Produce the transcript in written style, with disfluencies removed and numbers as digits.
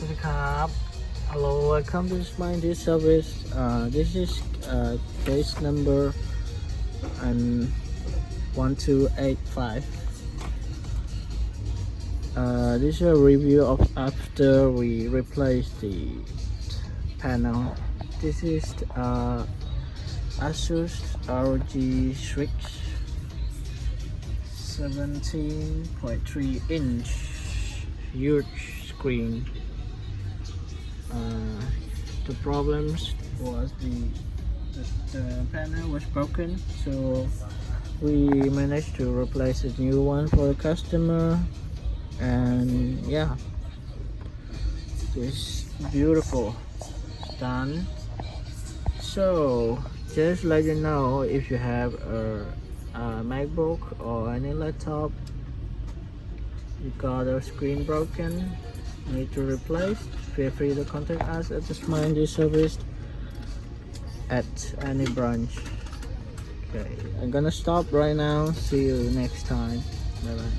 สวัสดีครับ Hello, welcome to my this service. This is case number 1285. This is a review of after we replace the panel. This is Asus ROG Switch 17.3 inch huge screen. The problems was the panel was broken, so we managed to replace a new one for the customer, and yeah, it's beautiful, done. So just let you know, if you have a Macbook or any laptop, you got a screen broken, need to replace, feel free to contact us at the Smile Service at any branch. Okay, I'm gonna stop right now. See you next time. Bye bye.